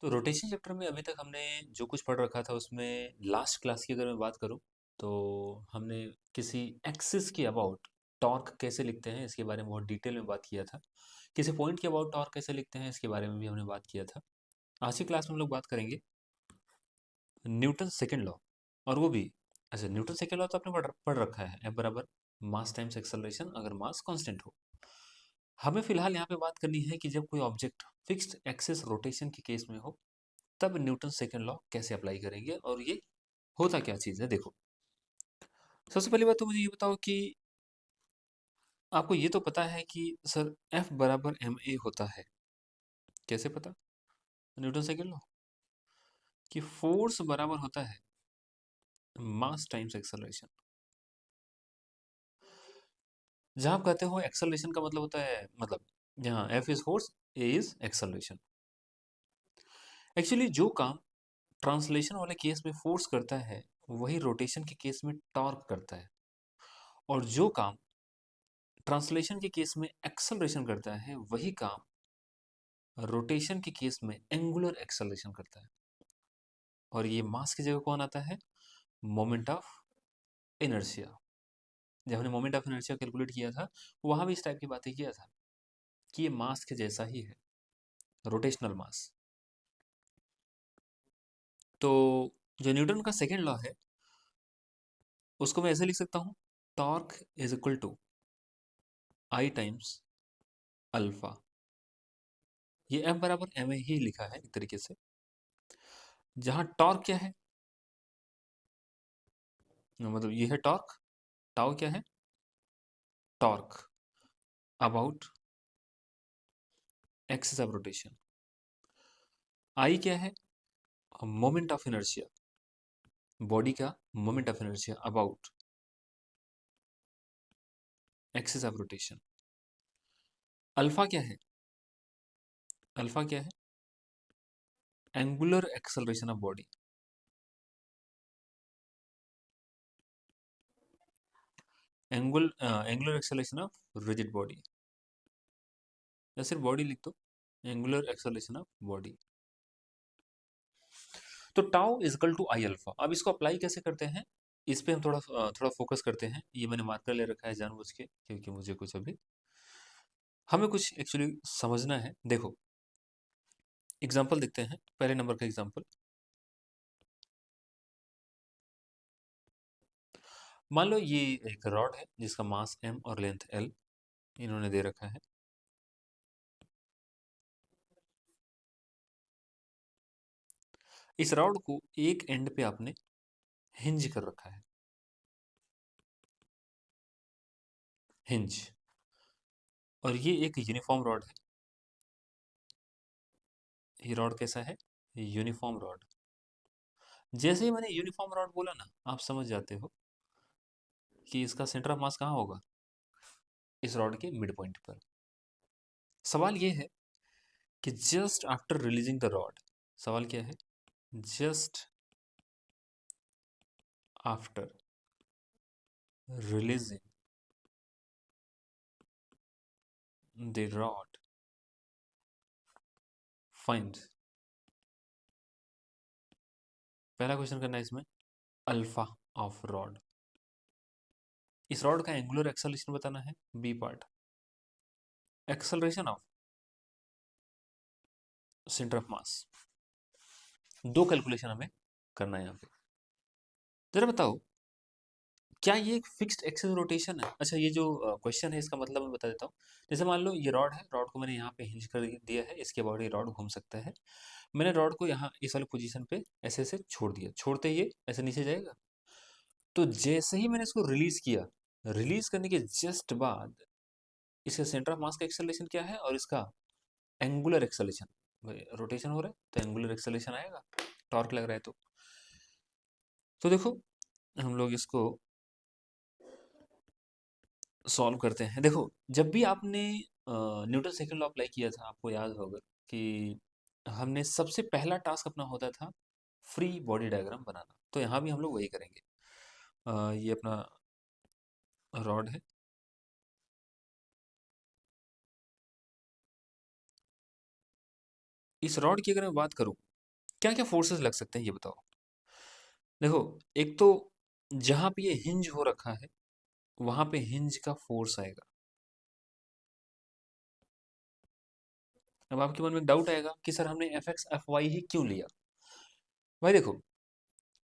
तो rotation chapter में अभी तक हमने जो कुछ पढ़ रखा था उसमें लास्ट क्लास की अगर मैं बात करूं तो हमने किसी एक्सिस के अबाउट टॉर्क कैसे लिखते हैं इसके बारे में बहुत डिटेल में बात किया था। किसी पॉइंट के अबाउट टॉर्क कैसे लिखते हैं इसके बारे में भी हमने बात किया था। आज की क्लास में हम लोग बात करेंगे न्यूटन सेकेंड लॉ, और वो भी अच्छा न्यूटन सेकेंड लॉ तो आपने पढ़ रखा है, F बराबर मास टाइम्स एक्सेलरेशन अगर मास कांस्टेंट हो। हमें फिलहाल यहाँ पे बात करनी है कि जब कोई ऑब्जेक्ट फिक्स्ड एक्सिस रोटेशन के केस में हो तब न्यूटन सेकेंड लॉ कैसे अप्लाई करेंगे और ये होता क्या चीज़ है। देखो, सबसे पहली बात तो मुझे ये बताओ कि आपको ये तो पता है कि सर F बराबर एम ए होता है। कैसे पता? न्यूटन सेकेंड लॉ कि फोर्स बराबर होता है मास टाइम्स एक्सेलरेशन। जहां आप कहते हो एक्सेलरेशन का मतलब होता है, मतलब जहां F is force, A is acceleration. Actually जो काम ट्रांसलेशन वाले केस में फोर्स करता है वही रोटेशन के केस में टॉर्क करता है, और जो काम ट्रांसलेशन के केस में एक्सेलरेशन करता है वही काम रोटेशन के केस में एंगुलर एक्सेलरेशन करता है। और ये मास की जगह कौन आता है? Moment of inertia. जब हमने मोमेंट ऑफ इनर्शिया कैलकुलेट किया था वहां भी इस टाइप की बातें किया था कि ये मास के जैसा ही है, रोटेशनल मास। तो जो न्यूटन का सेकेंड लॉ है उसको मैं ऐसे लिख सकता हूं, torque is equal to I times alpha. ये एफ बराबर एम ए ही लिखा है एक तरीके से, जहां टॉर्क क्या है, मतलब ये है टॉर्क, टाउ क्या है, torque about axis of rotation. I क्या है, मोमेंट ऑफ इनर्शिया, बॉडी का moment of inertia about axis of rotation. Alpha क्या है, अल्फा क्या है, angular acceleration of body. Angular acceleration of rigid body, या सिर्फ बॉडी लिख दो, एंगुलर एक्सेलरेशन ऑफ बॉडी। तो tau is equal to I alpha. अब इसको अप्लाई कैसे करते हैं इस पे हम थोड़ा फोकस करते हैं। ये मैंने मार्कर ले रखा है जानबूझ के क्योंकि मुझे कुछ अभी हमें कुछ एक्चुअली समझना है। देखो एग्जांपल देखते हैं, पहले नंबर का एग्जांपल। मान लो ये एक रॉड है जिसका मास m और लेंथ l इन्होंने दे रखा है। इस रॉड को एक एंड पे आपने हिंज कर रखा है, हिंज। और ये एक यूनिफॉर्म रॉड है। ये रॉड कैसा है? Uniform rod. जैसे ही मैंने यूनिफॉर्म रॉड बोला ना, आप समझ जाते हो कि इसका सेंटर ऑफ मास कहाँ होगा, इस रॉड के मिड पॉइंट पर। सवाल ये है कि just after releasing the rod, सवाल क्या है, just after releasing the rod find, पहला क्वेश्चन करना है इसमें अल्फा ऑफ रॉड। इस रॉड का एंगुलर एक्सेलरेशन बताना है, B part. Acceleration of centre of mass, दो कैलकुलेशन हमें करना है यहाँ पे। जरा बताओ क्या ये एक फिक्स्ड एक्सिस रोटेशन है? अच्छा ये जो क्वेश्चन है इसका मतलब मैं बता देता हूँ। जैसे मान लो ये रॉड है, रॉड को मैंने यहाँ पे हिंज कर दिया है, इसके बाद ये रॉड घूम सकता है। मैंने रॉड को यहाँ इस वाले पोजीशन पे ऐसे ऐसे छोड़ दिया, छोड़ते ही ये ऐसे नीचे जाएगा। तो जैसे ही मैंने इसको रिलीज किया, रिलीज करने के जस्ट बाद इसका सेंटर ऑफ मास का एक्सेलरेशन क्या है और इसका एंगुलर एक्सेलरेशन, रोटेशन हो रहा है तो एंगुलर एक्सेलरेशन आएगा, टॉर्क लग रहा है तो देखो हम लोग इसको सॉल्व करते हैं। देखो जब भी आपने न्यूटन सेकंड लॉ अप्लाई किया था आपको याद होगा कि हमने सबसे पहला टास्क अपना होता था फ्री बॉडी डायग्राम बनाना। तो यहाँ भी हम लोग वही करेंगे। ये अपना रॉड है, इस रॉड की अगर मैं बात करूँ क्या क्या फोर्सेस लग सकते हैं ये बताओ। देखो, एक तो जहां पे ये हिंज हो रखा है वहां पे हिंज का फोर्स आएगा। अब आपके मन में डाउट आएगा कि सर हमने F x F why he क्यों लिया। भाई देखो,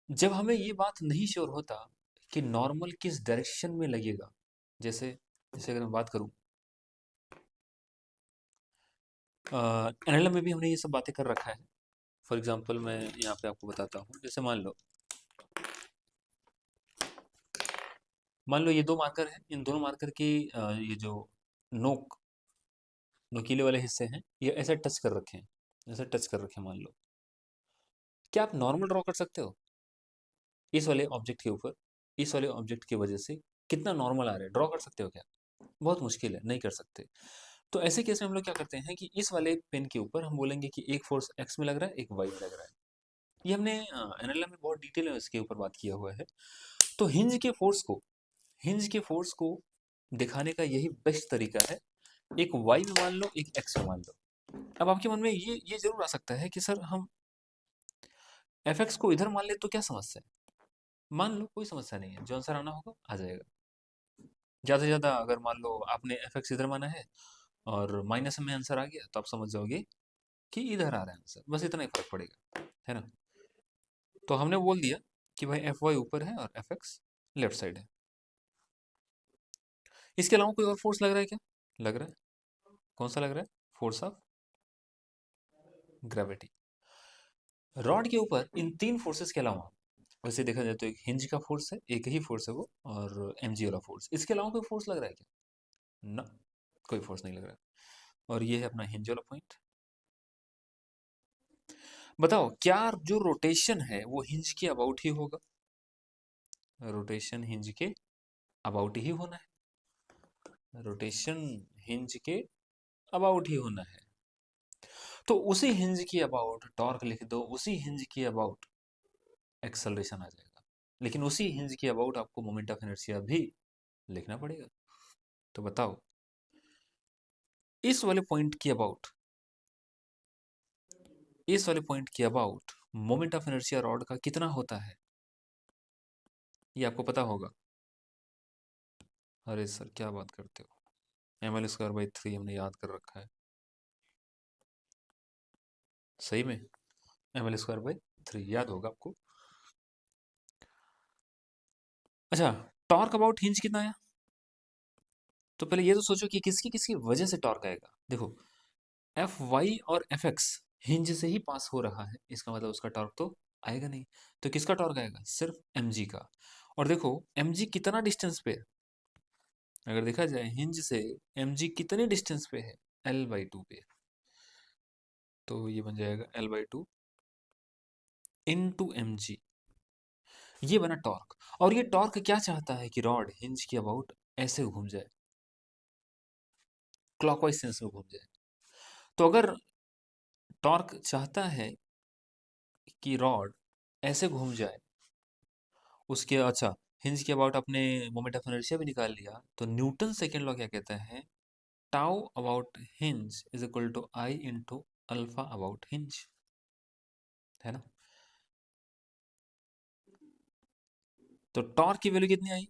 जब हमें ये बात नहीं श्योर होता कि नॉर्मल किस डायरेक्शन में लगेगा, जैसे जैसे अगर मैं बात करूं, एनएलएम में भी हमने ये सब बातें कर रखा है। फॉर एग्जांपल मैं यहाँ पे आपको बताता हूँ, जैसे मान लो ये दो मार्कर हैं, इन दोनों मार्कर की ये जो नोक नुकीले वाले हिस्से हैं ये ऐसे टच कर रखे हैं, ऐसे टच कर रखे हैं मान लो। क्या आप नॉर्मल ड्रॉ कर सकते हो इस वाले ऑब्जेक्ट के ऊपर? इस वाले ऑब्जेक्ट की वजह से कितना नॉर्मल आ रहा है, ड्रॉ कर सकते हो क्या? बहुत मुश्किल है, नहीं कर सकते। तो ऐसे केस में हम लोग क्या करते हैं कि इस वाले पेन के ऊपर हम बोलेंगे कि एक फोर्स एक्स में लग रहा है, एक वाई में लग रहा है। ये हमने एनएलएम में बहुत डिटेल में इसके ऊपर बात किया हुआ है। तो हिंज के फोर्स को दिखाने का यही बेस्ट तरीका है, एक वाई में मान लो, एक एक्स में मान लो। अब आपके मन में ये जरूर आ सकता है कि सर हम एफ एक्स को इधर मान ले तो क्या समस्या है। मान लो कोई समस्या नहीं है, जो आंसर आना होगा आ जाएगा। ज़्यादा से ज़्यादा अगर मान लो आपने एफ एक्स इधर माना है और माइनस में आंसर आ गया तो आप समझ जाओगे कि इधर आ रहा है आंसर, बस इतना ही फर्क पड़ेगा, है ना। तो हमने बोल दिया कि भाई एफ वाई ऊपर है और एफ एक्स लेफ्ट साइड है। इसके अलावा कोई और फोर्स लग रहा है क्या? लग रहा है। कौन सा लग रहा है? Force of gravity. रॉड के ऊपर इन तीन फोर्सेस के अलावा, वैसे देखा जाए तो एक हिंज का फोर्स है, एक ही फोर्स है वो, और एमजी वाला फोर्स। इसके अलावा कोई फोर्स लग रहा है क्या? ना, कोई फोर्स नहीं लग रहा है। और ये है अपना हिंज वाला पॉइंट। बताओ क्या जो रोटेशन है वो हिंज के अबाउट ही होगा? रोटेशन हिंज के अबाउट ही होना है, रोटेशन हिंज के अबाउट ही होना है। तो उसी हिंज की अबाउट टॉर्क लिख दो, उसी हिंज की अबाउट एक्सेलरेशन आ जाएगा। लेकिन उसी हिंज की अबाउट आपको मोमेंट ऑफ इनर्शिया भी लिखना पड़ेगा। तो बताओ इस वाले पॉइंट की अबाउट, इस वाले पॉइंट की about moment of inertia rod का कितना होता है, ये आपको पता होगा। अरे सर क्या बात करते हो, एम एल स्क्वायर बाई 3 हमने याद कर रखा है। सही में एम एल स्क्वायर बाई 3 याद होगा आपको। अच्छा, टॉर्क अबाउट हिंज कितना आया? तो पहले ये तो सोचो कि किसकी किसकी वजह से टॉर्क आएगा। देखो, एफ वाई और एफ एक्स हिंज से ही पास हो रहा है, इसका मतलब उसका टॉर्क तो आएगा नहीं। तो किसका टॉर्क आएगा? सिर्फ एम जी का। और देखो एम जी कितना डिस्टेंस पे है, अगर देखा जाए हिंज से एम जी कितने डिस्टेंस पे है, एल बाई टू पे। तो ये बन जाएगा L by two into M G, ये बना टॉर्क। और ये टॉर्क क्या चाहता है कि रॉड हिंज के अबाउट ऐसे घूम जाए, क्लॉकवाइज सेंस में घूम जाए। तो अगर टॉर्क चाहता है कि रॉड ऐसे घूम जाए, उसके अच्छा हिंज के अबाउट अपने मोमेंट ऑफ इनर्शिया भी निकाल लिया, तो न्यूटन सेकेंड लॉ क्या कहता है? Tau about hinge is equal to I into alpha about hinge, है ना। तो टॉर्क की वैल्यू कितनी आई?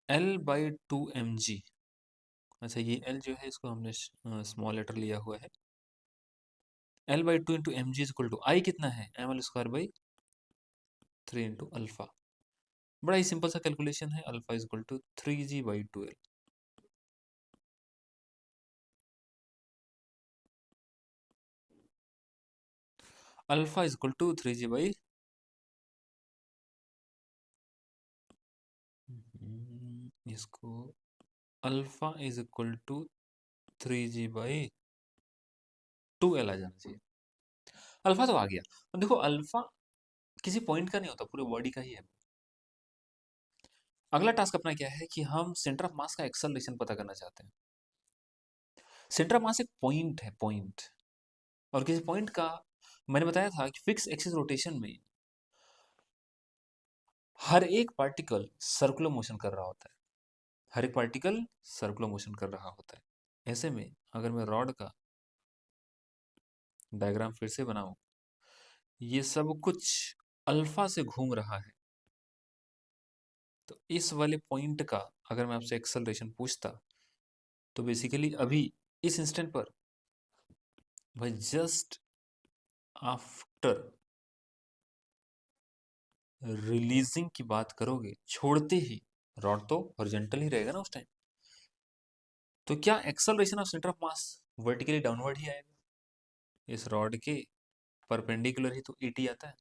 L by two M G. अच्छा ये एल जो है इसको हमने स्मॉल लेटर लिया हुआ है। L by two into M G is equal to I कितना है? M L square by 3 into alpha. बड़ा ही सिंपल सा कैलकुलेशन है, alpha is equal to 3g by 12। Alpha is equal to 3g by, इसको alpha is equal to 3g by 2l आ जाना चाहिए। अल्फा तो आ गया। अब देखो अल्फा किसी पॉइंट का नहीं होता, पूरे बॉडी का ही है। अगला टास्क अपना क्या है कि हम सेंटर ऑफ मास का एक्सेलरेशन पता करना चाहते हैं। सेंटर ऑफ मास एक पॉइंट है, पॉइंट, और किसी पॉइंट का मैंने बताया था कि फिक्स एक्सिस रोटेशन में हर एक पार्टिकल सर्कुलर मोशन कर रहा होता है, हर एक पार्टिकल सर्कुलर मोशन कर रहा होता है। ऐसे में अगर मैं रॉड का डायग्राम फिर से बनाऊं, ये सब कुछ अल्फा से घूम रहा है। तो इस वाले पॉइंट का अगर मैं आपसे एक्सेलरेशन पूछता, तो बेसिकली अभी इस इंस्टेंट पर भाई जस्ट आफ्टर रिलीजिंग की बात करोगे, छोड़ते ही रॉड तो हॉरिजॉन्टल ही रहेगा ना उस टाइम, तो क्या acceleration of centre of mass vertically downward ही आएगा? इस रॉड के परपेंडिकुलर ही तो ईटी आता है,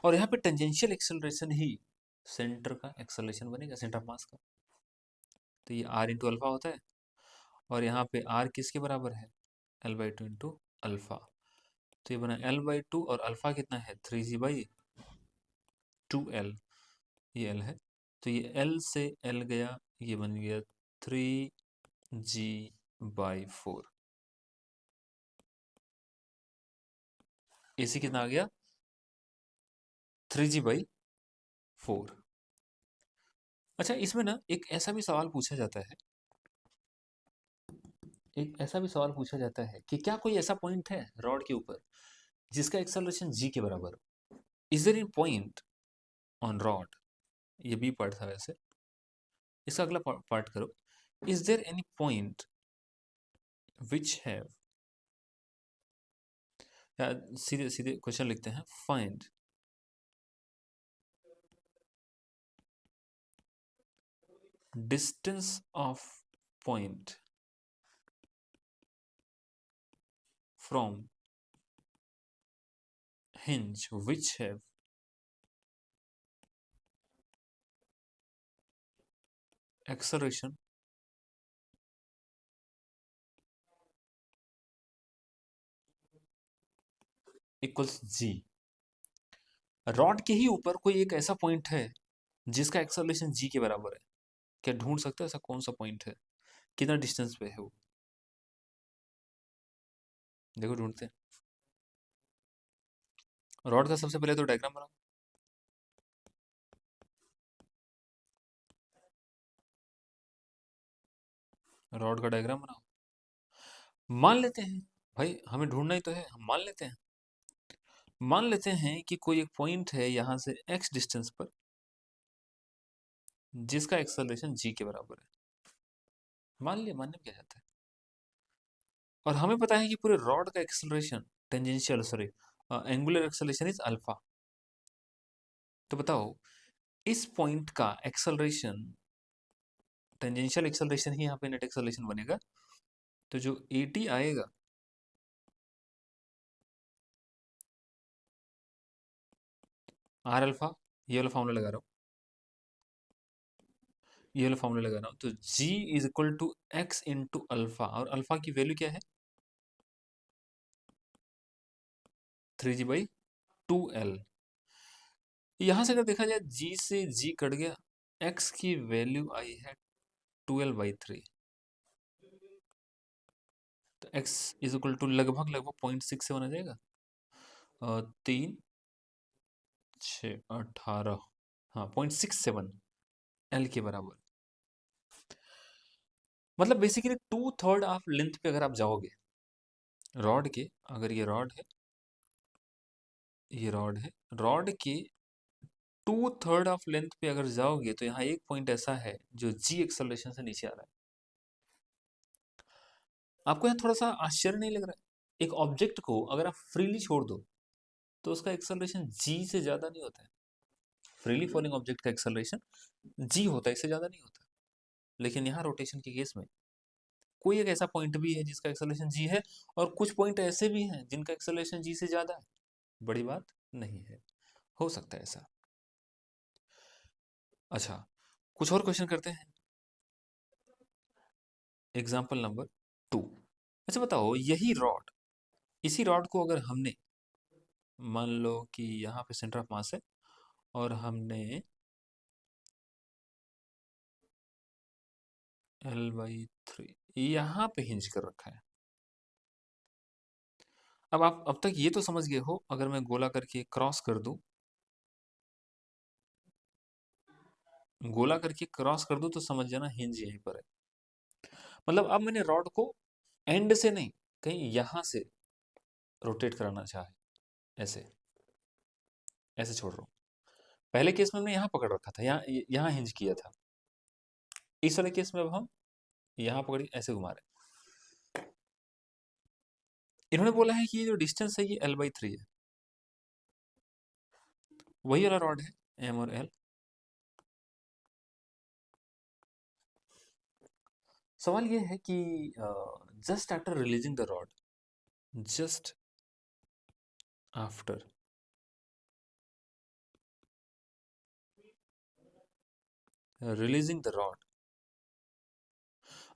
और यहाँ पे टेंजेंशियल एक्सेलरेशन ही सेंटर का एक्सेलरेशन बनेगा, सेंटर ऑफ मास का। तो ये आर इंटू अल्फा होता है, और यहाँ पे आर किसके बराबर है? L/2 into alpha. तो ये बना L/2 और अल्फा कितना है? 3g/2l, ये L है। तो ये L से L गया, ये बन गया 3g/4। AC कितना आ गया? 3g/4। अच्छा, इसमें ना एक ऐसा भी सवाल पूछा जाता है, कि क्या कोई ऐसा पॉइंट है रॉड के ऊपर जिसका एक्सेलरेशन g के बराबर हो? Is there any point on rod, ये बी पार्ट था वैसे, इसका अगला पार्ट करो। Is there any point which have, या सीधे सीधे क्वेश्चन लिखते हैं, find distance of point from hinge which have acceleration equals G. Rod के ही ऊपर कोई एक ऐसा पॉइंट है जिसका एक्सेलरेशन जी के बराबर है, क्या ढूंढ सकते हो ऐसा कौन सा पॉइंट है? कितना डिस्टेंस पे है वो? देखो ढूंढते हैं। रॉड का सबसे पहले तो डायग्राम बनाओ। रॉड का डायग्राम बनाओ। मान लेते हैं भाई, हमें ढूंढना ही तो है, हम मान लेते हैं कि कोई एक पॉइंट है यहां से x डिस्टेंस पर जिसका एक्सेलरेशन g के बराबर है। मान लिया, मानने में क्या जाता है। और हमें पता है कि पूरे रॉड का acceleration, tangential sorry angular acceleration is alpha. तो बताओ इस पॉइंट का एक्सेलरेशन, टेंजेंशियल एक्सेलरेशन ही यहाँ पे नेट एक्सेलरेशन बनेगा, तो जो AT आएगा आर अल्फा, ये वाला फॉर्मूला लगा रहा हूँ, ये वाला फॉर्मूला लगा रहा हूँ, तो G is equal to X into alpha, और अल्फा की वैल्यू क्या है? 3g/2l। यहां से अगर देखा जाए G से G कट गया, x की वैल्यू आई है 12/3, तो x इज इक्वल टू लगभग लगभग 0.67 आ जाएगा, 3 6 18, हाँ 0.67 L के बराबर। मतलब बेसिकली 2/3 ऑफ लेंथ पे अगर आप जाओगे रॉड के, अगर ये रॉड है, ये रॉड है, रॉड के 2/3 ऑफ लेंथ पे अगर जाओगे तो यहाँ एक पॉइंट ऐसा है जो जी एक्सेलरेशन से नीचे आ रहा है। आपको यहाँ थोड़ा सा आश्चर्य नहीं लग रहा है? एक ऑब्जेक्ट को अगर आप फ्रीली छोड़ दो तो उसका एक्सेलरेशन जी से ज्यादा नहीं होता है। फ्रीली फॉलिंग ऑब्जेक्ट का एक्सेलरेशन जी होता है, इससे ज्यादा नहीं होता। लेकिन यहाँ रोटेशन के केस में कोई एक ऐसा पॉइंट भी है जिसका एक्सेलरेशन जी है, और कुछ पॉइंट ऐसे भी हैं जिनका एक्सेलरेशन जी से ज्यादा है। बड़ी बात नहीं है, हो सकता है ऐसा। अच्छा, कुछ और क्वेश्चन करते हैं। Example number 2। अच्छा बताओ, यही रॉड, इसी रॉड को अगर हमने, मान लो कि यहाँ पे सेंटर ऑफ मास है और हमने L/3 यहाँ पे हिंज कर रखा है। अब आप अब तक ये तो समझ गए हो, अगर मैं गोला करके क्रॉस कर दूं, तो समझ जाना हिंज यहीं पर है। मतलब अब मैंने रॉड को एंड से नहीं, कहीं यहां से रोटेट कराना चाहे, ऐसे ऐसे छोड़ रहा हूँ। पहले केस में हमने यहाँ पकड़ रखा था, यहाँ हिंज किया था। इस वाले केस में अब हम यहाँ पकड़ के ऐसे घुमा रहे हैं। इन्होंने बोला है कि ये जो डिस्टेंस है ये L/3 है, वही वाला रॉड है M और L। सवाल ये है कि just after releasing the rod, just after releasing the rod.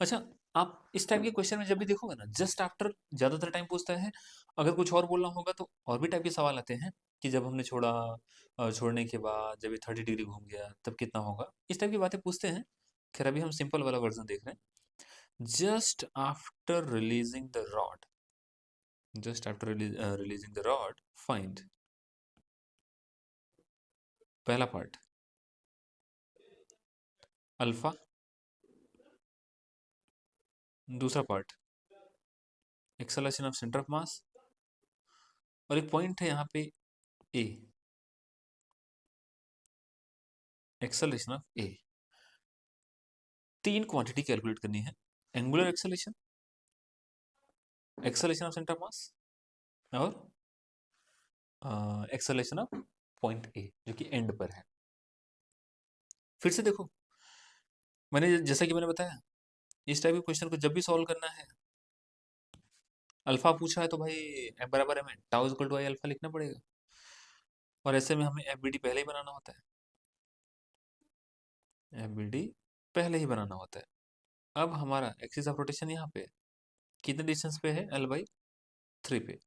अच्छा, आप इस टाइप के क्वेश्चन में जब भी देखोगे ना, जस्ट आफ्टर ज्यादातर टाइम पूछता है। अगर कुछ और बोलना होगा तो और भी टाइप के सवाल आते हैं कि जब हमने छोड़ा, छोड़ने के बाद जब ये 30 डिग्री घूम गया तब कितना होगा, इस टाइप की बातें पूछते हैं। खैर अभी हम सिंपल वाला वर्जन देख रहे हैं। Just after releasing the rod, just after releasing the rod find. पहला पार्ट अल्फा, दूसरा part acceleration of centre of मास, और एक पॉइंट है यहाँ पे ए, एक्सेलरेशन ऑफ ए। तीन क्वांटिटी कैलकुलेट करनी है, angular acceleration, acceleration of centre of मास, और एक्सेलरेशन ऑफ पॉइंट ए जो कि एंड पर है। फिर से देखो, मैंने जैसा कि मैंने बताया, इस टाइप के क्वेश्चन को जब भी सॉल्व करना है, अल्फा पूछा है तो भाई एम बराबर M N, tau equal to I alpha लिखना पड़ेगा, और ऐसे में हमें एफ बी डी पहले ही बनाना होता है, एफ बी डी पहले ही बनाना होता है। अब हमारा एक्सिस ऑफ रोटेशन यहाँ पे कितने डिस्टेंस पे है, L/3 पे।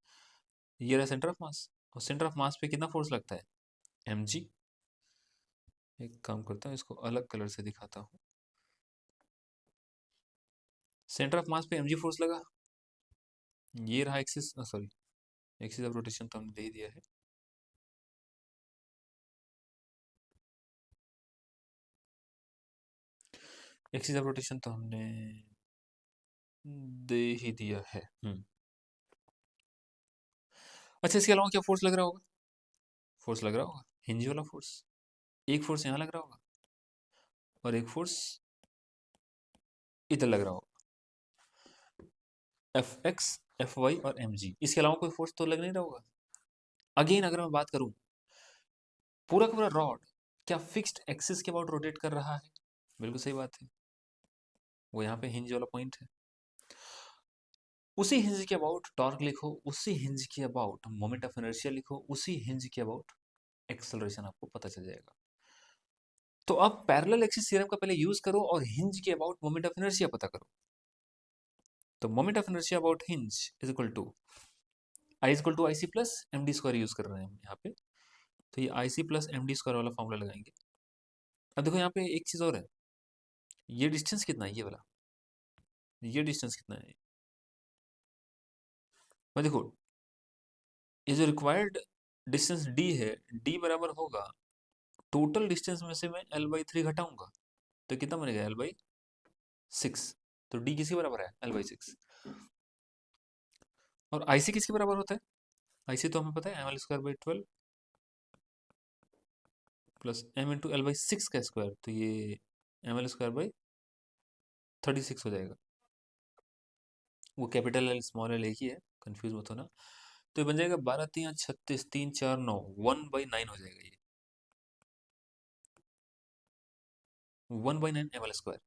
ये रहा सेंटर ऑफ मास, और सेंटर ऑफ मास पे कितना फोर्स लगता है, mg। एक काम करता हूँ, इसको अलग कलर से दिखाता हूँ। सेंटर ऑफ मास पे mg फोर्स लगा, ये रहा axis, sorry axis of rotation तो हमने दे ही दिया है। एक्सिस ऑफ रोटेशन तो हमने दे ही दिया है। अच्छा, इसके अलावा क्या फोर्स लग रहा होगा, फोर्स लग रहा होगा हिंज वाला फोर्स। एक फोर्स यहाँ लग रहा होगा और एक फोर्स इधर लग रहा होगा, एफ एक्स, एफ वाई और एम जी। इसके अलावा कोई फोर्स तो लग नहीं रहा होगा। अगेन अगर मैं बात करूं, पूरा का पूरा रॉड क्या फिक्स्ड एक्सिस के अबाउट रोटेट कर रहा है, बिल्कुल सही बात है, वो यहाँ पे हिंज वाला पॉइंट है। उसी हिंज के अबाउट टॉर्क लिखो, उसी हिंज के अबाउट मोमेंट ऑफ इनर्शिया लिखो, उसी हिंज के अबाउट एक्सेलरेशन आपको पता चल जाएगा। तो अब पैरेलल एक्सिस थ्योरम का पहले यूज करो और हिंज के अबाउट मोमेंट ऑफ इनर्शिया पता करो। तो moment of inertia about hinge is equal to I is equal to I C plus M D square use कर रहे हैं हम यहाँ पे। तो ये I C plus M D square वाला फॉर्मूला लगाएंगे। अब देखो यहाँ पे एक चीज और है, ये डिस्टेंस कितना है, ये वाला, ये डिस्टेंस कितना है। मैं देखो, ये जो रिक्वायर्ड डिस्टेंस डी है, डी बराबर होगा टोटल डिस्टेंस में से मैं L/3 घटाऊंगा, तो कितना बनेगा, L/6। तो डी किसके बराबर है, L/6। और आई सी किसके बराबर होता है, आई सी तो हमें पता है ml² / 12 plus m into L/6 का स्क्वायर, तो ये ml² / 36 हो जाएगा। वो कैपिटल एल स्मॉल एल एक ही है, कंफ्यूज मत होना। तो ये बन जाएगा 12×3 = 36, 3×4 = 9, 1/9 हो जाएगा ये, 1/9 ml²।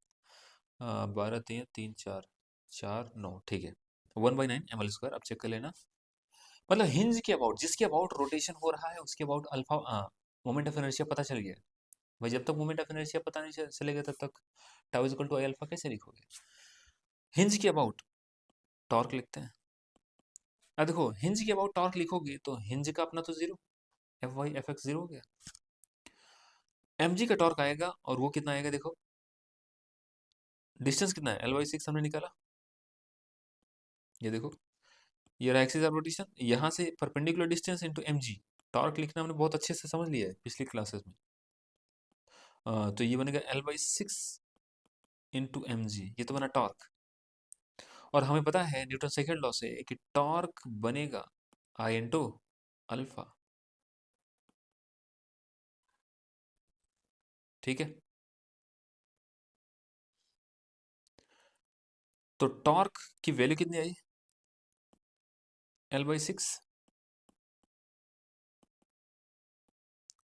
12×3 = 3 × 4 = 9, ठीक है, 1/9 ml²। अब चेक कर लेना, मतलब हिंज के अबाउट, जिसके अबाउट रोटेशन हो रहा है उसके about alpha moment of inertia पता चल गया। भाई जब तक मोमेंट ऑफ इनर्शिया पता नहीं चलेगा तब तक tau is equal to I alpha कैसे लिखोगे। हिंज के अबाउट टॉर्क लिखते हैं। अब देखो, हिंज के अबाउट टॉर्क लिखोगे तो हिंज का अपना तो zero, F Y F X zero हो गया, एम जी का टॉर्क आएगा, और वो कितना आएगा, देखो डिस्टेंस कितना है, L/6 हमने निकाला, ये देखो, ये रहा एक्सिस ऑफ रोटेशन, यहाँ से perpendicular distance into M G. Torque लिखना हमने बहुत अच्छे से समझ लिया है पिछली क्लासेस में। तो ये बनेगा L/6 इंटू एम जी, ये तो बना टॉर्क। और हमें पता है न्यूटन सेकंड लॉ से कि टॉर्क बनेगा आई इंटू अल्फा। ठीक है, तो टॉर्क की वैल्यू कितनी आई? L/6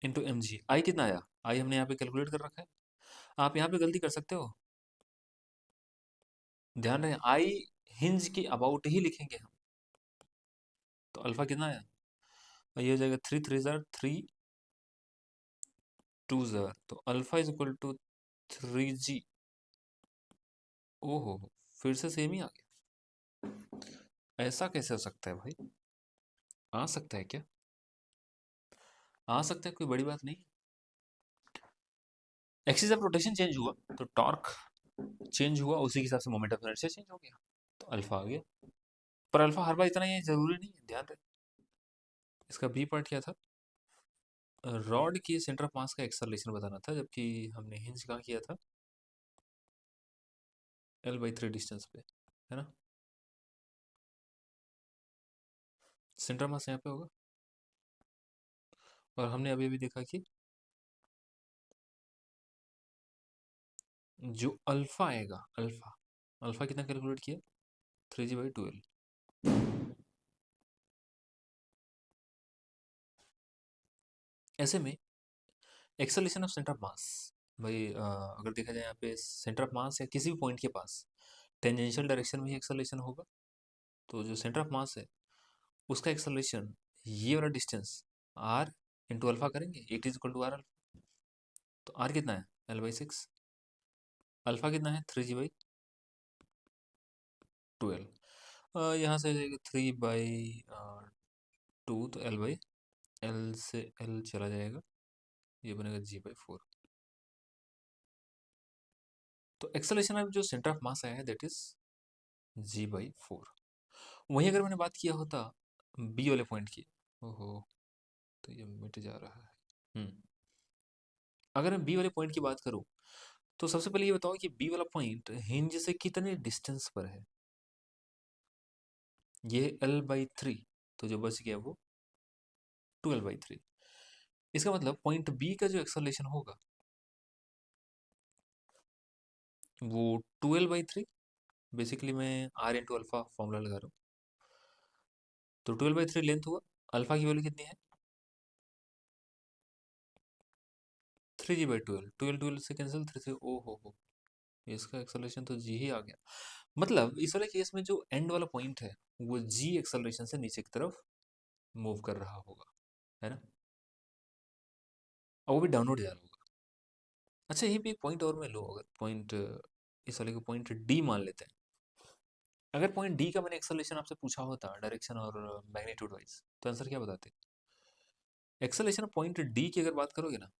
इंटू एम जी। आई कितना आया? आई हमने यहाँ पे कैलकुलेट कर रखा है। आप यहाँ पे गलती कर सकते हो, ध्यान रहे आई हिंज के अबाउट ही लिखेंगे हम। तो अल्फा कितना आया? ये हो जाएगा 3 3 जार 3 2 जार, तो alpha is equal to 3G। ओहो, फिर से सेम ही आ गया। ऐसा कैसे हो सकता है भाई? आ सकता है क्या? आ सकता है, कोई बड़ी बात नहीं। एक्सिस ऑफ रोटेशन चेंज हुआ तो टॉर्क चेंज हुआ, उसी के हिसाब से मोमेंट ऑफ इनर्शिया चेंज हो गया, तो अल्फा आ गया। पर अल्फा हर बार इतना ही जरूरी नहीं है, ध्यान रहे। इसका बी पार्ट क्या था? रॉड की सेंटर ऑफ मास का एक्सेलरेशन बताना था, जबकि हमने हिंज कहाँ किया था? L/3 डिस्टेंस पे, है ना। सेंटर मास यहाँ पे होगा, और हमने अभी अभी देखा कि जो अल्फा आएगा, अल्फा अल्फा कितना कैलकुलेट किया? 3G/12। ऐसे में एक्सेलरेशन ऑफ सेंटर ऑफ मास, भाई अगर देखा जाए यहाँ पे सेंटर ऑफ मास या किसी भी पॉइंट के पास टेंजेंशियल डायरेक्शन में ही एक्सेलरेशन होगा, तो जो सेंटर ऑफ मास है उसका एक्सेलरेशन ये वाला डिस्टेंस r इंटू अल्फा करेंगे, it is equal to R alpha. तो r कितना है? L/6। अल्फा कितना है? 3G/12। यहाँ से 3/2, तो L से L चला जाएगा, ये बनेगा G/4। तो एक्सेलरेशन ऑफ जो सेंटर ऑफ मास आया है दैट इज G/4। वहीं अगर मैंने बात किया होता बी वाले पॉइंट की, ओहो, तो ये मिट जा रहा है। अगर मैं बी वाले पॉइंट की बात करूं, तो सबसे पहले ये बताओ कि बी वाला पॉइंट हिंज से कितने डिस्टेंस पर है? ये L/3, तो जो बच गया वो 2L/3। इसका मतलब पॉइंट बी का जो एक्सेलरेशन होगा वो 2L/3। बेसिकली मैं आर इंटू अल्फा फॉर्मूला लगा रहा हूँ, तो 12/3 लेंथ हुआ। अल्फा की वैल्यू कितनी है? 3G/12। 12 से कैंसिल, 3 से, ओ हो, इसका एक्सेलरेशन तो जी ही आ गया। मतलब इस वाले केस में जो एंड वाला पॉइंट है वो जी एक्सेलरेशन से नीचे की तरफ मूव कर रहा होगा, है ना, और वो भी डाउनवर्ड जा रहा होगा। अच्छा, ये भी एक पॉइंट और मैं लो, अगर पॉइंट इस वाले को पॉइंट डी मान लेते हैं। अगर पॉइंट डी का मैंने एक्सेलरेशन आपसे पूछा होता डायरेक्शन और मैग्नीट्यूड वाइज, तो आंसर क्या बताते? एक्सेलरेशन पॉइंट डी की अगर बात करोगे ना,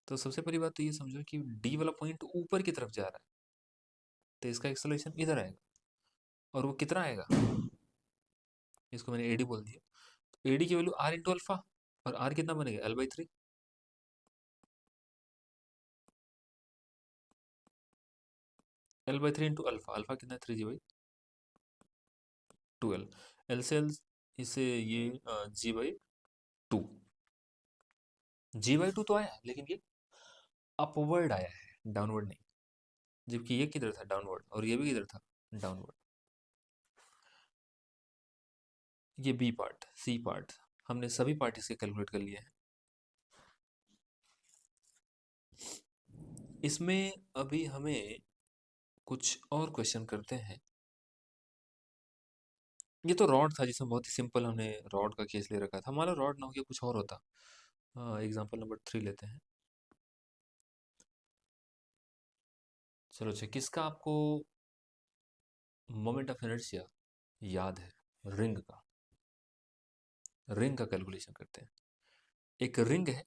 तो सबसे पहली बात तो ये समझो कि डी वाला पॉइंट ऊपर की तरफ जा रहा है, तो इसका एक्सेलरेशन इधर आएगा, और वो कितना आएगा? इसको मैंने एडी बोल दिया। एडी की वैल्यू आर इंटू अल्फा, और आर कितना बनेगा? L/3। L/3 into alpha, alpha कितना है? 3G/12। एल से एल, इसे ये G/2। G/2 तो आया, लेकिन ये अपवर्ड आया है, डाउनवर्ड नहीं। जबकि ये किधर था? डाउनवर्ड। और ये भी किधर था? डाउनवर्ड। ये बी पार्ट, सी पार्ट, हमने सभी पार्ट इसके कैलकुलेट कर लिए हैं। इसमें अभी हमें कुछ और क्वेश्चन करते हैं। ये तो रॉड था, जिसमें बहुत ही सिंपल हमने रॉड का केस ले रखा था। हमारा रॉड ना हो के कुछ और होता। एग्जाम्पल नंबर 3 लेते हैं। चलो अच्छा, किसका आपको मोमेंट ऑफ इनर्शिया याद है? रिंग का। रिंग का कैलकुलेशन करते हैं। एक रिंग है,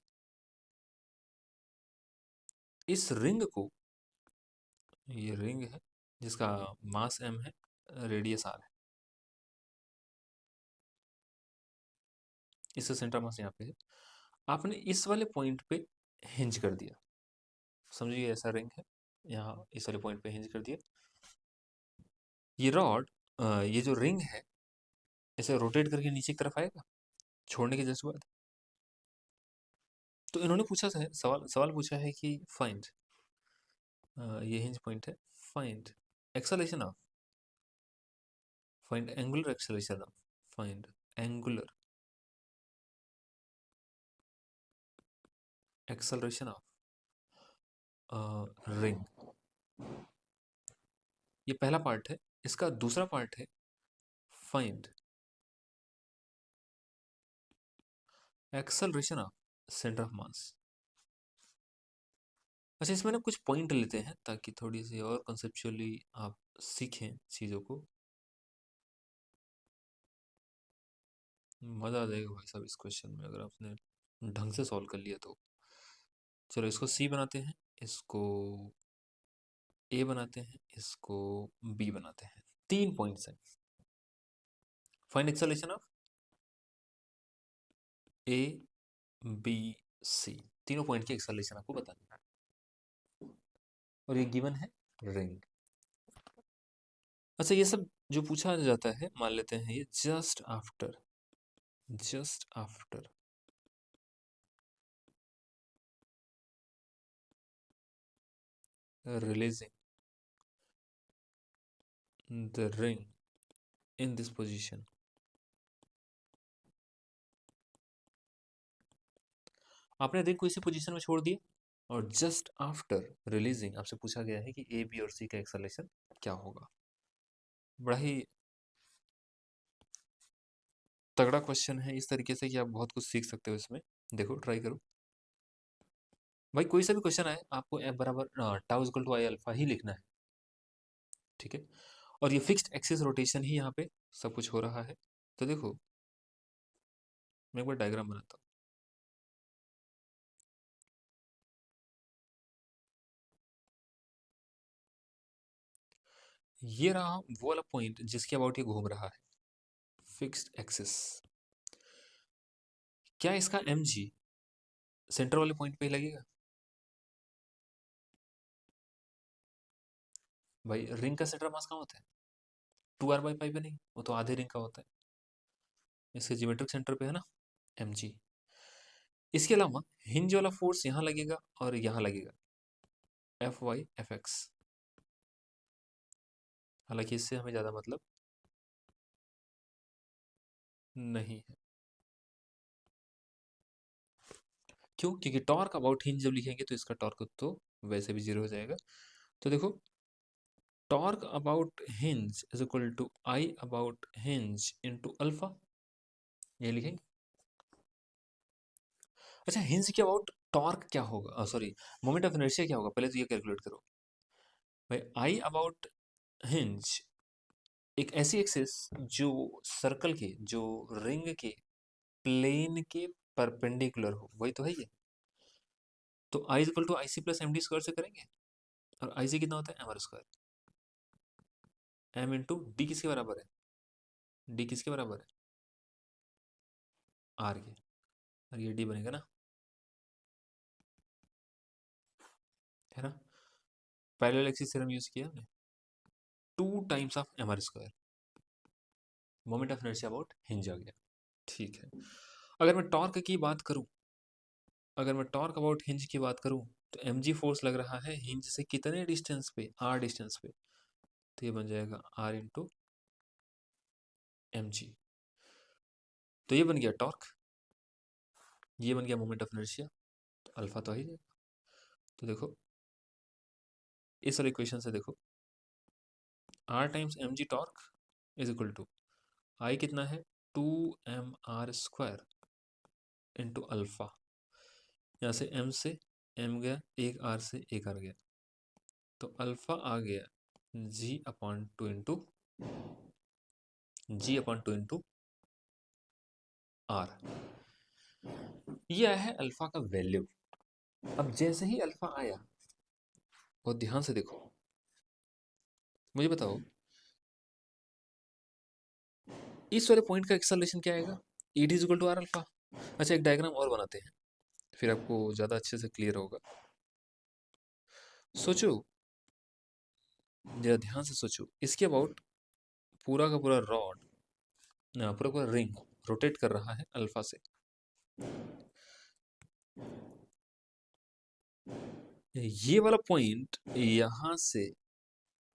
इस रिंग को, ये रिंग है जिसका मास m है, रेडियस r है। इसका सेंटर मास यहाँ पे है। आपने इस वाले पॉइंट पे हिंज कर दिया, समझिए ऐसा रिंग है, यहाँ इस वाले पॉइंट पे हिंज कर दिया। ये रॉड, ये जो रिंग है, इसे रोटेट करके नीचे की तरफ आएगा, छोड़ने के जस्ट बाद। तो इन्होंने पूछा है, सवाल सवाल पूछा है कि फाइंड, ये हिंज पॉइंट है, find acceleration of, find angular acceleration of, find angular acceleration of ring. ये पहला पार्ट है। इसका दूसरा पार्ट है find acceleration of centre of मास। अच्छा, इसमें ना कुछ पॉइंट लेते हैं ताकि थोड़ी सी और कंसेप्चुअली आप सीखें चीज़ों को। मज़ा आ जाएगा भाई साहब इस क्वेश्चन में, अगर आपने ढंग से सॉल्व कर लिया तो। चलो इसको सी बनाते हैं, इसको ए बनाते हैं, इसको बी बनाते हैं। 3 पॉइंट्स हैं। Find acceleration of A B C, तीनों पॉइंट की एक्सेलरेशन आपको बताना है, और ये गिवन है रिंग। अच्छा, ये सब जो पूछा जाता है, मान लेते हैं ये just after releasing the ring in this position, आपने रिंग को इसी पोजीशन में छोड़ दिया, और जस्ट आफ्टर रिलीजिंग आपसे पूछा गया है कि ए बी और सी का एक्सेलरेशन क्या होगा। बड़ा ही तगड़ा क्वेश्चन है, इस तरीके से कि आप बहुत कुछ सीख सकते हो इसमें। देखो, ट्राई करो भाई, कोई सा भी क्वेश्चन आए आपको एफ बराबर tau equal to I alpha ही लिखना है, ठीक है। और ये फिक्स्ड एक्सिस रोटेशन ही यहाँ पे सब कुछ हो रहा है। तो देखो, मैं एक बार डायग्राम बनाता हूँ। ये रहा वो वाला पॉइंट जिसके अबाउट ये घूम रहा है, फिक्स्ड एक्सिस। क्या इसका एम जी सेंटर वाले पॉइंट पे ही लगेगा? भाई, रिंग का सेंटर मास कहाँ होता है? 2r/पाई पे नहीं, वो तो आधे रिंग का होता है। इसके जियोमेट्रिक सेंटर पे है ना एम जी। इसके अलावा हिंज वाला फोर्स यहाँ लगेगा और यहाँ लगेगा, एफ वाई एफ एक्स। हालांकि इससे हमें ज़्यादा मतलब नहीं है। क्यों? क्योंकि टॉर्क अबाउट हिंज जब लिखेंगे तो इसका टॉर्क तो वैसे भी 0 हो जाएगा। तो देखो, torque about hinge is equal to I about hinge into alpha, ये लिखेंगे। अच्छा, हिंज के अबाउट टॉर्क क्या होगा, सॉरी, मोमेंट ऑफ इनर्शिया क्या होगा, पहले तो ये कैलकुलेट करो भाई। आई अबाउट हिंज एक ऐसी एक्सिस जो सर्कल के, जो रिंग के प्लेन के परपेंडिकुलर हो, वही तो है ये। तो I equal to I C plus M D square से करेंगे, और आई सी कितना होता है, M R square. M into D किसके बराबर है? डी किसके बराबर है? आर के। और ये डी बनेगा ना, है ना। पैरेलल एक्सिस थ्योरम यूज किया हमने, 2 times of M R square, moment of inertia about hinge आ गया। ठीक है। अगर मैं टॉर्क की बात करूं, अगर मैं टॉर्क अबाउट हिंज की बात करूं, तो एम जी फोर्स लग रहा है हिंज से कितने डिस्टेंस पे, आर डिस्टेंस पे। तो ये बन जाएगा आर इंटू एम जी। तो ये बन गया टॉर्क, ये बन गया मोमेंट ऑफ इनर्शिया, तो अल्फा तो आ ही जाएगा। तो देखो, इस वाले इक्वेशन से देखो, R times M G torque is equal to I कितना है, 2mr² इंटू अल्फा। यहाँ से m से m गया, एक r से एक r गया, तो अल्फा आ गया g/2 इंटू r। ये आया है अल्फा का वैल्यू। अब जैसे ही अल्फा आया, बहुत ध्यान से देखो, मुझे बताओ इस वाले पॉइंट का एक्सेलरेशन क्या आएगा, E D equal to R alpha. अच्छा, एक डायग्राम और बनाते हैं, फिर आपको ज़्यादा अच्छे से क्लियर होगा। सोचो, जरा ध्यान से सोचो, इसके अबाउट पूरा का पूरा रॉड, पूरा पूरा रिंग रोटेट कर रहा है अल्फा से। ये वाला पॉइंट यहां से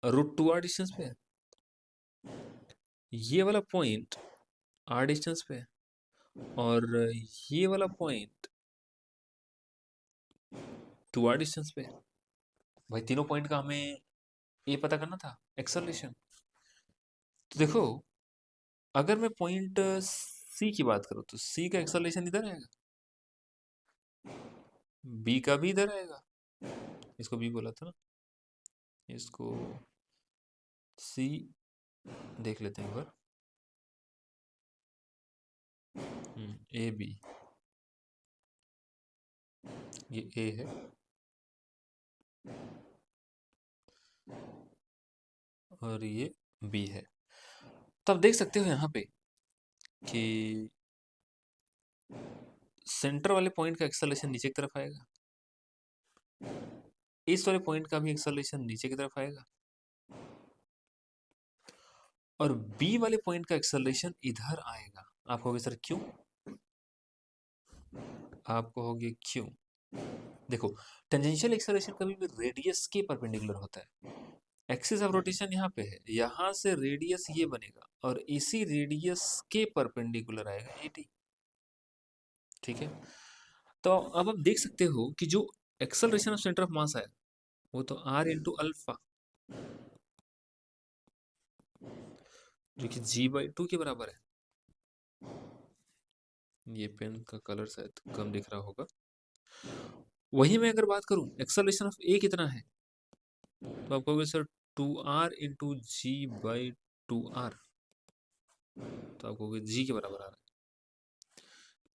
√2r डिस्टेंस पे है, ये वाला पॉइंट r डिस्टेंस पे है, और ये वाला पॉइंट 2r डिस्टेंस पे है। भाई तीनों पॉइंट का हमें ये पता करना था, एक्सेलरेशन। तो देखो, अगर मैं पॉइंट सी की बात करूं तो सी का एक्सेलरेशन इधर आएगा, बी का भी इधर आएगा, इसको बी बोला था ना, इसको सी देख लेते हैं एक बार। ए बी, ये ए है और ये बी है। तो आप देख सकते हो यहाँ पे कि सेंटर वाले पॉइंट का एक्सेलरेशन नीचे की तरफ आएगा, इस वाले पॉइंट का भी एक्सेलरेशन नीचे की तरफ आएगा, और बी वाले पॉइंट का एक्सेलरेशन इधर आएगा। आप कहोगे सर क्यों? आप कहोगे क्यों? देखो, टेंजेंशियल एक्सेलरेशन कभी भी रेडियस के परपेंडिकुलर होता है। एक्सिस ऑफ रोटेशन यहाँ पे है, यहाँ से रेडियस ये बनेगा और इसी रेडियस के परपेंडिकुलर आएगा एटी। ठीक है, तो अब आप देख सकते हो कि जो एक्सेलरेशन ऑफ सेंटर ऑफ मास है वो तो r इंटू अल्फा, जो कि g/2 के बराबर है। ये पेन का कलर शायद कम दिख रहा होगा। वही मैं अगर बात करूं एक्सेलरेशन ऑफ ए कितना है, तो आप कहोगे सर 2r इंटू g/2r, तो आप कहोगे g के बराबर आ रहा है,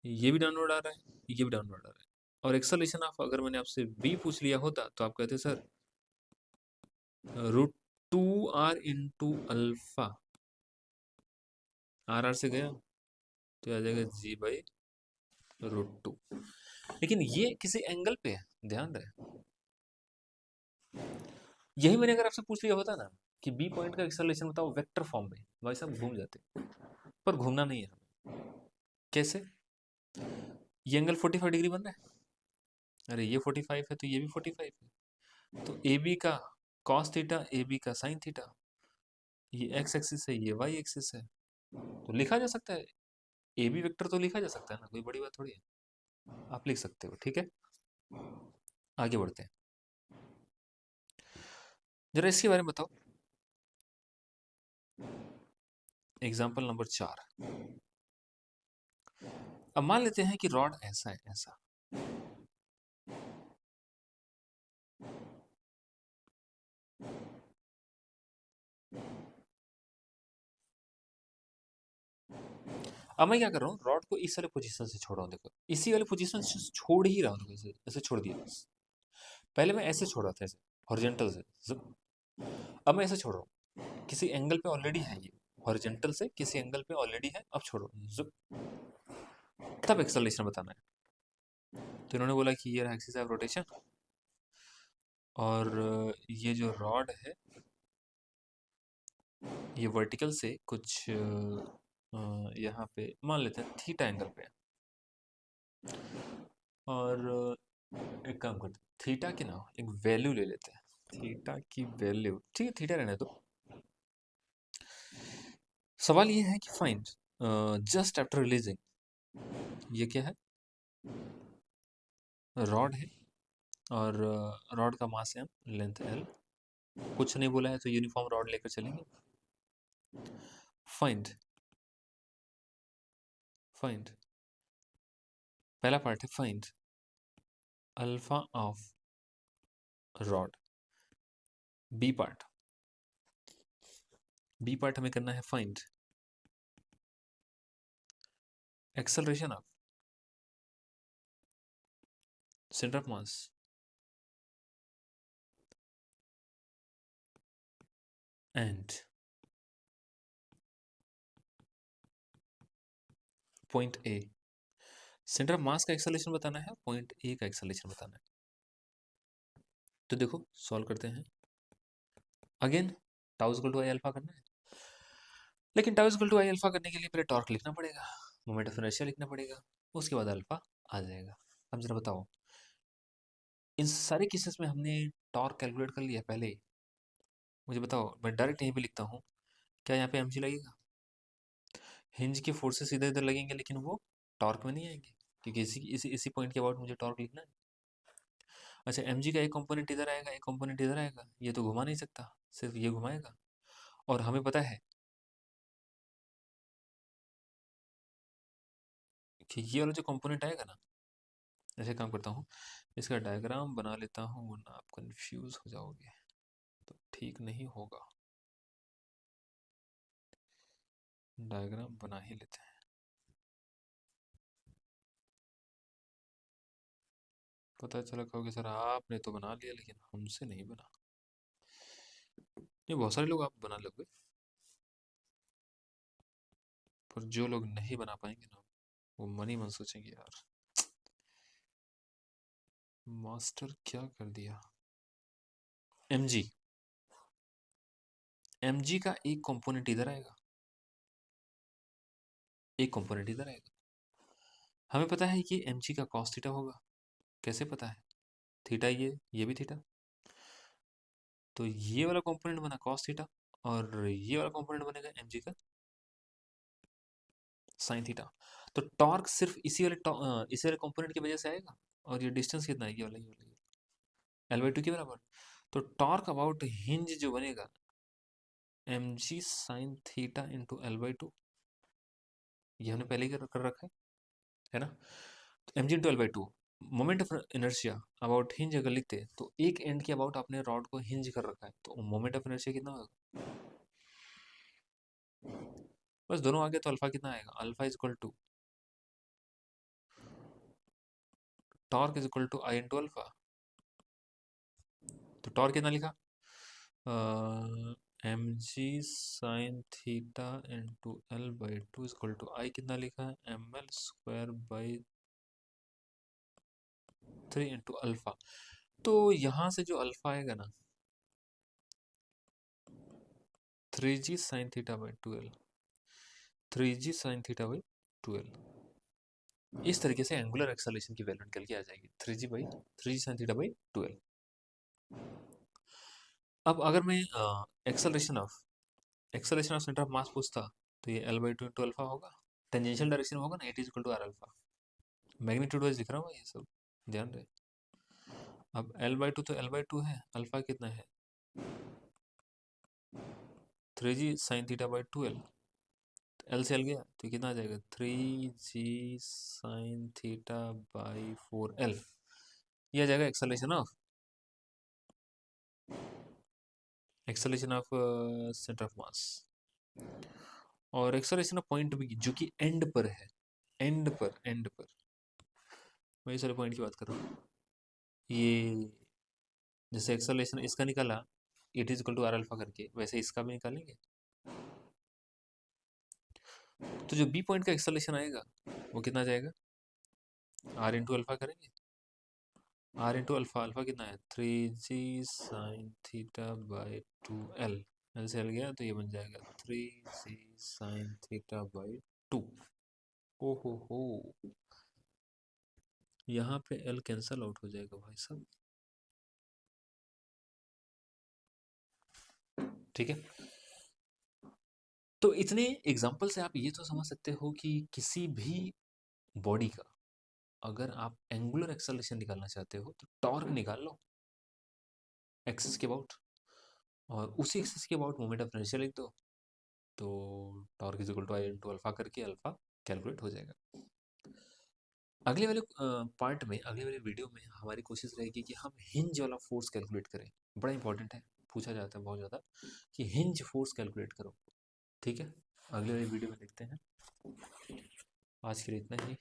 ये भी डाउनवर्ड आ रहा है, ये भी डाउनवर्ड आ रहा है। और एक्सेलरेशन ऑफ अगर मैंने आपसे b पूछ लिया होता तो आप कहते sir √2r into alpha, are से गया तो आ जाएगा g/√2। लेकिन ये किसी एंगल पे है, ध्यान रहे। यही मैंने अगर आपसे पूछ लिया होता ना कि बी पॉइंट का एक्सेलरेशन बताओ वेक्टर फॉर्म में, भाई साहब घूम जाते, पर घूमना नहीं है हमें। कैसे? ये एंगल 45 डिग्री बन रहा है, अरे ये 45 है तो ये भी 45 है, तो ए बी का कॉस थीटा, ए बी का साइन थीटा, ये एक्स एक्सिस है, ये वाई एक्सिस है, तो लिखा जा सकता है, ए बी वेक्टर तो लिखा जा सकता है ना, कोई बड़ी बात थोड़ी है, आप लिख सकते हो। ठीक है, आगे बढ़ते हैं, जरा इसके बारे में बताओ। एग्जाम्पल नंबर 4, अब मान लेते हैं कि रॉड ऐसा है, ऐसा, अब मैं क्या कर रहा हूँ, रॉड को इस वाले पोजीशन से छोड़ रहा हूँ, देखो इसी वाले पोजीशन से छोड़ ही रहा हूँ, देखो ऐसे ऐसे छोड़ दिया बस। पहले मैं ऐसे छोड़ रहा था, ऐसे हॉरिजॉन्टल से zip। अब मैं ऐसे छोड़ रहा हूँ, किसी एंगल पे ऑलरेडी है, ये हॉरिजॉन्टल से किसी एंगल पे ऑलरेडी है, अब छोड़ो zip। तब एक्सेलरेशन बताना है, तो इन्होंने बोला कि ये रहा एक्सिस ऑफ रोटेशन, और ये जो रॉड है ये वर्टिकल से कुछ यहाँ पे मान लेते हैं थीटा एंगल पे है, और एक काम करते हैं, थीटा की ना एक वैल्यू ले लेते हैं, थीटा की वैल्यू, ठीक है थीटा रहने दो। सवाल ये है कि फाइंड जस्ट आफ्टर रिलीजिंग, ये क्या है, रॉड है, और रॉड का मास m, लेंथ l, कुछ नहीं बोला है तो यूनिफॉर्म रॉड लेकर चलेंगे। फाइंड, फाइंड पहला पार्ट है find alpha of rod, B part, B part हमें करना है find acceleration of centre of mass end point A. Centre of mass का एक्सेलरेशन बताना है, पॉइंट ए का एक्सेलरेशन बताना है। तो देखो सॉल्व करते हैं, again tau equal to I alpha करना है, लेकिन tau equal to I alpha करने के लिए पहले टॉर्क लिखना पड़ेगा। मोमेंट ऑफ इनर्शिया लिखना पड़ेगा, उसके बाद अल्फा आ जाएगा। अब जरा बताओ, इन सारे केसेस में हमने टॉर्क कैलकुलेट कर लिया पहले ही। मुझे बताओ, मैं डायरेक्ट यहीं पे लिखता हूँ, क्या यहाँ पे एम लगेगा? हिंज के फोर्सेस इधर इधर लगेंगे, लेकिन वो टॉर्क में नहीं आएंगे, क्योंकि इसी पॉइंट के अबाउट मुझे टॉर्क लिखना है। अच्छा, एम का एक कंपोनेंट इधर आएगा, एक कंपोनेंट इधर आएगा, ये तो घुमा नहीं सकता, सिर्फ ये घुमाएगा। और हमें पता है कि ये वाला जो कंपोनेंट आएगा ना, ऐसे काम करता हूँ, इसका डायग्राम बना लेता हूँ, वरना आप कंफ्यूज हो जाओगे तो ठीक नहीं होगा। डायग्राम बना ही लेते हैं। पता चला कहोगे सर आपने तो बना लिया, लेकिन हमसे नहीं बना। ये बहुत सारे लोग आप बना लोगे, पर जो लोग नहीं बना पाएंगे ना, वो मन ही मन सोचेंगे यार मास्टर क्या कर दिया। mg mg का एक कंपोनेंट इधर आएगा, एक कंपोनेंट इधर आएगा। हमें पता है कि mg का cos थीटा होगा। कैसे पता है? थीटा ये भी थीटा, तो ये वाला कंपोनेंट बना cos थीटा, और ये वाला कंपोनेंट बनेगा mg का sin थीटा। तो टॉर्क सिर्फ इसी वाले कंपोनेंट की वजह से आएगा। और ये डिस्टेंस कितना है, ये वाला L/2 के बराबर। तो टॉर्क अबाउट हिंज जो बनेगा mg sin theta into L/2, ये हमने पहले ही कर रखा है ना। तो mg into L/2, moment of inertia about hinge अगर लिखते तो एक एंड के अबाउट आपने रॉड को हिंज कर रखा है, तो मोमेंट ऑफ इनर्शिया कितना होगा? बस दोनों आगे तो अल्फा कितना आएगा? Alpha is equal to torque is equal to I into alpha. तो टॉर्क कितना लिखा? mg sin theta into L/2 is equal to I कितना लिखा है? ml² / 3 into alpha. तो यहाँ से जो अल्फा आएगा ना, 3g sin theta by 12, 3g sin theta by 12। इस तरीके से एंगुलर एक्सेलरेशन की वैल्यू निकल के आ जाएगी 3g sin थीटा बाई 12। अब अगर मैं acceleration of centre of mass पूछता, तो ये L/2 इंटू अल्फा होगा। टेंजेंशियल डायरेक्शन होगा ना, it is equal to R alpha. Magnitude wise दिख रहा होगा ये सब, ध्यान रहे। अब L/2 तो L/2 है, अल्फा कितना है? 3g sin theta by 12। L से एल गया तो कितना आ जाएगा? 3g sin theta by 4l। ये आ जाएगा एक्सेलरेशन ऑफ सेंटर ऑफ मास। और एक्सेलरेशन ऑफ पॉइंट भी, जो कि एंड पर है, एंड पर मैं इस वाले पॉइंट की बात कर रहा हूँ। ये जैसे एक्सेलरेशन इसका निकाला, it is equal to R alpha करके, वैसे इसका भी निकालेंगे। तो जो बी पॉइंट का एक्सेलरेशन आएगा वो कितना आ जाएगा? आर इंटू अल्फा करेंगे। आर इंटू अल्फा, अल्फा कितना है? 3g sin theta by 2l। L से एल गया तो ये बन जाएगा 3g sin थीटा बाई 2। ओहो हो, यहाँ पे एल कैंसल आउट हो जाएगा भाई साहब। ठीक है, तो इतने एग्जाम्पल से आप ये तो समझ सकते हो कि किसी भी बॉडी का अगर आप एंगुलर एक्सेलरेशन निकालना चाहते हो तो टॉर्क निकाल लो एक्सिस के अबाउट, और उसी एक्सिस के अबाउट मोमेंट ऑफ इनर्शिया लिख दो, तो torque is equal to I into alpha करके अल्फा कैलकुलेट हो जाएगा। अगले वाले पार्ट में, अगले वाले वीडियो में हमारी कोशिश रहेगी कि हम हिंज वाला फोर्स कैलकुलेट करें। बड़ा इंपॉर्टेंट है, पूछा जाता है बहुत ज़्यादा कि हिंज फोर्स कैलकुलेट करो। ठीक है, अगले वाले वीडियो में देखते हैं। आज के लिए इतना ही।